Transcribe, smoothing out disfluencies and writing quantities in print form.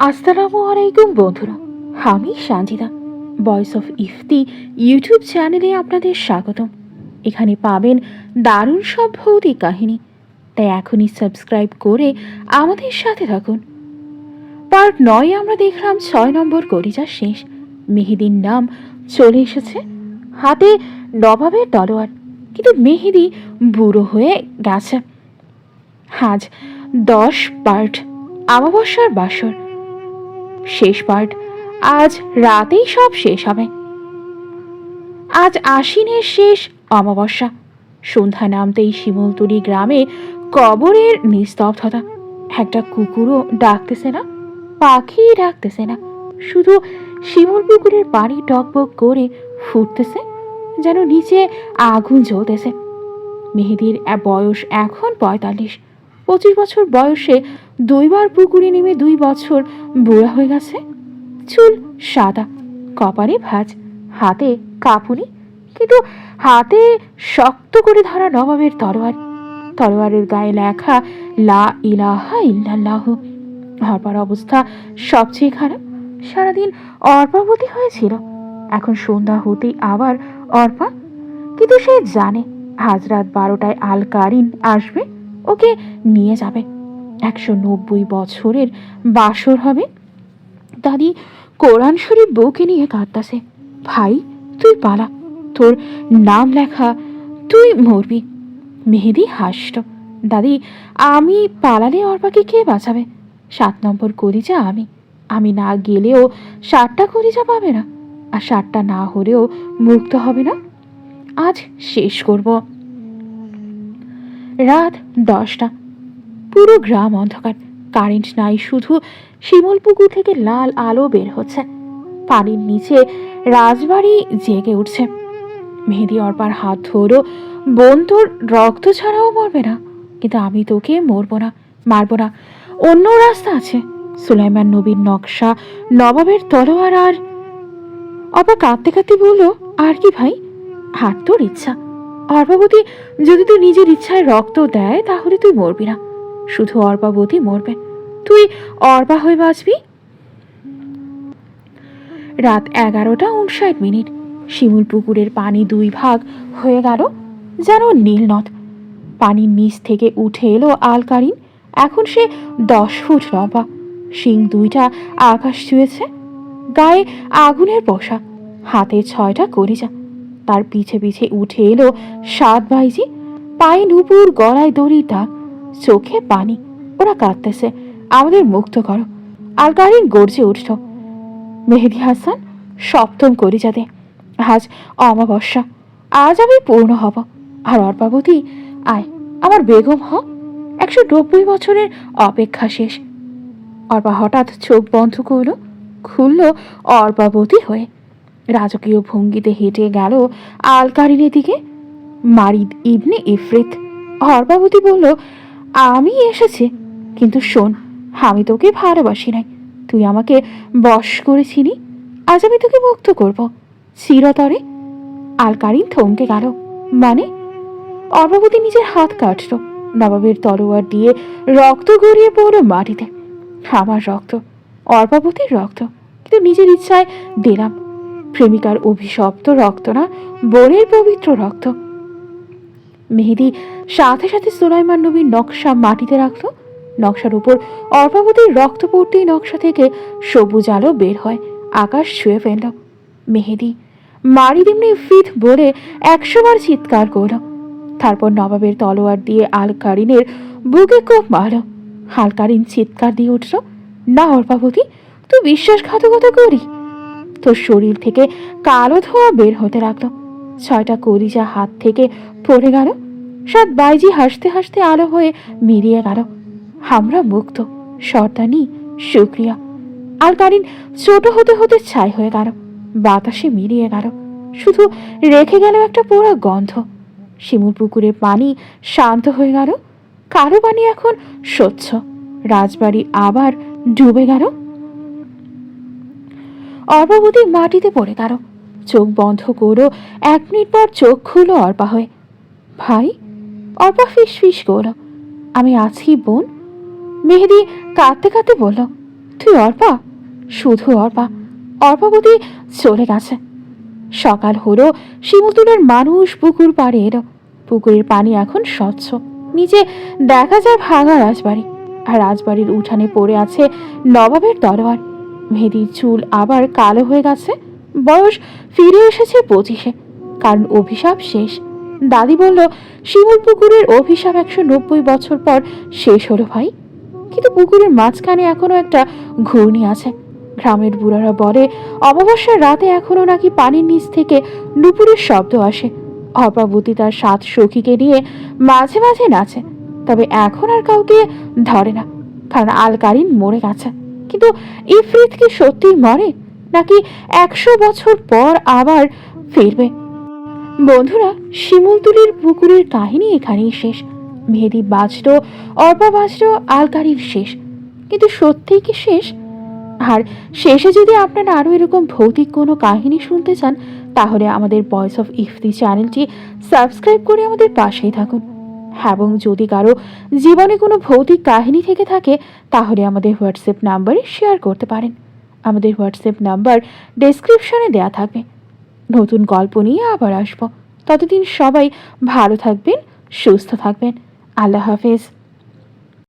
আসসালামু আলাইকুম বন্ধুরা, আমি Sanjida. Voice of Ifti YouTube চ্যানেলে আপনাদের স্বাগতম। এখানে পাবেন দারুণ সব ভৌতিক কাহিনী, তাই এখনই সাবস্ক্রাইব করে আমাদের সাথে থাকুন। পার্ট 9 আমরা দেখলাম 6 নম্বর কলিজা শেষ। মেহেদির নাম চলে এসেছে, হাতে নবাবের তলোয়ার, কিন্তু মেহেদি বুড়ো হয়ে গেছে। আজ 10 পার্ট, অমাবস্যার বাসর শেষ পার্ট। আজ রাতেই সব শেষ হবে। আজ আশ্বিনের শেষ অমাবস্যা। সন্ধ্যা নামতেই শিমুলতলি গ্রামে কবরের নিস্তব্ধতা। একটা কুকুরও ডাকতেছে না, পাখি ডাকতেছে না, শুধু শিমুল পুকুরের পানি টকবক করে ফুটতেছে, যেন নিচে আগুন জ্বলতেছে। মেহেদির বয়স এখন 45। 25 বছর বয়সে 2বার পুকুরে নেমে 2 বছর বুড়া হয়ে গেছে। চুল সাদা, কপালে ভাঁজ, হাতে কাঁপুনি, কিন্তু হাতে শক্ত করে ধরা নবাবের তলোয়ার। তলোয়ারের গায়ে লেখা লা ইলাহা ইল্লাল্লাহ। অর্পার অবস্থা সবচেয়ে খারাপ। সারাদিন অর্পাবতী হয়েছিল, এখন সন্ধ্যা হতেই আবার অর্পা। কিন্তু সে জানে আজ রাত 12টায় আল কারিন আসবে, ওকে নিয়ে যাবে। 190 বছরের বাসর হবে। দাদি কোরআন শরীফ বউকে নিয়ে কাঁদতাছে। ভাই তুই পালা, তোর নাম লেখা, তুই মরবি। মেহেদি হাসল। দাদি, আমি পালালে অর্পাকে কে বাঁচাবে? 7 নম্বর কলিজা আমি। আমি না গেলেও 7টা কলিজা পাবে না, আর 7টা না হলেও মুক্ত হবে না। আজ শেষ করব। রাত 10টা। পুরো গ্রাম অন্ধকার, কারেন্ট নাই, শুধু শিমুল পুকুর থেকে লাল আলো বের হচ্ছে। পানির নিচে রাজবাড়ি জেগে উঠছে। মেহেদি অর্পার হাত ধরো, বোন তোর রক্ত ছাড়াও মরবে না, কিন্তু আমি তোকে মরবো না, মারবো না। অন্য রাস্তা আছে। সুলাইমান নবীর নকশা, নবাবের তলোয়ার। আর অর্পা কাঁদতে কাঁদতে বলল, আর কি ভাই? আর তোর ইচ্ছা। অর্পাবতী যদি তুই নিজের ইচ্ছায় রক্ত দেয় তাহলে তুই মরবি না, শুধু অর্পাবতী মরবে, তুই অর্পা হয়ে বাঁচবি। রাত 11টা 59। শিমুল পুকুরের পানি 2 ভাগ হয়ে গেল, যেন নীলনদ। পানির নিচ থেকে উঠে এলো আল কারিন। এখন সে 10 ফুট লম্বা, শিং 2টা আকাশ ছুঁয়েছে, গায়ে আগুনের পোষা, হাতে 6টা কলিজা। তার পিছে পিছে উঠে এলো 7 ভাইজি, পায়ে নুপুর, গলায় দড়ির দাগ, চোখে পানি। ওরা কাঁদতেছে, আমাদের মুক্ত করো। আল কারিন গর্জে উঠল। মেহেদি হাসান 7ম কলিজাতে। আজ অমাবস্যা, আজ আমি পূর্ণ হব। আর অর্পাবতী, আয় আমার বেগম হ। 190 বছরের অপেক্ষা শেষ। অর্পা হঠাৎ চোখ বন্ধ করল, খুলল অর্পাবতী হয়ে। রাজকীয় ভঙ্গিতে হেঁটে গেল আল কারিনের দিকে। মারিদ ইবনে ইফরিত। অর্পাবতী বলল, আমি এসেছি, কিন্তু শোন, আমি তোকে ভালোবাসি নাই, তুই আমাকে বশ করেছিলি, আজ আমি তোকে মুক্ত করব চিরতরে। আল কারিন থমকে গেল। মানে? অর্পাবতী নিজের হাত কাটল, নবাবের তলোয়ার দিয়ে রক্ত গড়িয়ে পড়ল মাটিতে। আমার রক্ত, অর্পাবতীর রক্ত, কিন্তু নিজের ইচ্ছায় দিলাম। প্রেমিকার অভিশপ্ত রক্ত না, বোনের পবিত্র রক্ত। মেহেদি সাথে সাথে সুলাইমান নবীর নকশা মাটিতে রাখল। নকশার উপর অর্পাবতীর রক্ত পড়তেই নকশা থেকে সবুজ আলো বের হয়, আকাশ ছুঁয়ে ফেলল। মেহেদি, মারি দিমনি ফিথ বলে 100 বার চিৎকার করল। তারপর নবাবের তলোয়ার দিয়ে আল কারিনের বুকে কোপ মারল। আল কারিন চিৎকার দিয়ে উঠল, না অর্পাবতী, তুই বিশ্বাসঘাতকতা করি। তোর শরীর থেকে কালো ধোঁয়া বের হতে লাগলো। 6টা কলিজা হাত থেকে পড়ে গেল। 7 বাইজি হাসতে হাসতে আলো হয়ে মিলিয়ে গেল। আমরা মুক্ত, সর্দানি, শুক্রিয়া। আল কারিন ছোট হতে হতে ছাই হয়ে গেল, বাতাসে মিলিয়ে গেল, শুধু রেখে গেল একটা পোড়া গন্ধ। শিমুল পুকুরের পানি শান্ত হয়ে গেল, কালো পানি এখন স্বচ্ছ। রাজবাড়ি আবার ডুবে গেল। অর্পাবতী মাটিতে পড়ে গেল, চোখ বন্ধ করো। 1 মিনিট পর চোখ খুলো অর্পা হয়ে। ভাই? অর্পা ফিস ফিস করল, আমি আছি বোন। মেহেদি কাঁদতে কাঁদতে বলল, তুই অর্পা? শুধু অর্পা। অর্পাবতী চলে গেছে। সকাল হলো, শিমুলতলার মানুষ পুকুর পাড়ে এলো। পুকুরের পানি এখন স্বচ্ছ। নিচে দেখা যায় ভাঙা রাজবাড়ি, আর রাজবাড়ির উঠানে পড়ে আছে নবাবের তলোয়ার। মেহেদির চুল আবার কালো হয়ে গেছে। বয়স ফিরে এসেছে 25-এ, কারণ অভিশাপ শেষ। দাদি বলল, শিমুল পুকুরের অভিশাপ 190 বছর পর শেষ হলো ভাই। কিন্তু পুকুরের মাঝখানে এখনো একটা ঘূর্ণি আছে। গ্রামের বুড়ারা বলে, অমাবস্যার রাতে এখনো নাকি পানির নিচ থেকে নুপুরের শব্দ আসে। অর্পাবতী তার 7 সখীকে নিয়ে মাঝে মাঝে নাচে, তবে এখন আর কাউকে ধরে না, কারণ আলকারিন মরে গেছে। কিন্তু ইফরিত কি সত্যিই মরে, নাকি 100 বছর পর আবার ফিরবে? বন্ধুরা, শিমুলতলির পুকুরের কাহিনী এখানেই শেষ। মেহেদি বাঁচলো, অর্পা বাঁচলো, আলকারির শেষ। কিন্তু সত্যিই কি শেষ? আর শেষে যদি আপনারা আরও এরকম ভৌতিক কোনো কাহিনী শুনতে চান, তাহলে আমাদের ভয়েস অফ ইফতি চ্যানেলটি সাবস্ক্রাইব করে আমাদের পাশেই থাকুন। এবং যদি কারো জীবনে কোনো ভৌতিক কাহিনী থেকে থাকে, তাহলে আমাদের হোয়াটসঅ্যাপ নাম্বারে শেয়ার করতে পারেন। আমাদের হোয়াটসঅ্যাপ নাম্বার ডেসক্রিপশনে দেওয়া থাকবে। নতুন গল্প নিয়ে আবার আসবো। ততদিন সবাই ভালো থাকবেন, সুস্থ থাকবেন। আল্লাহ হাফেজ।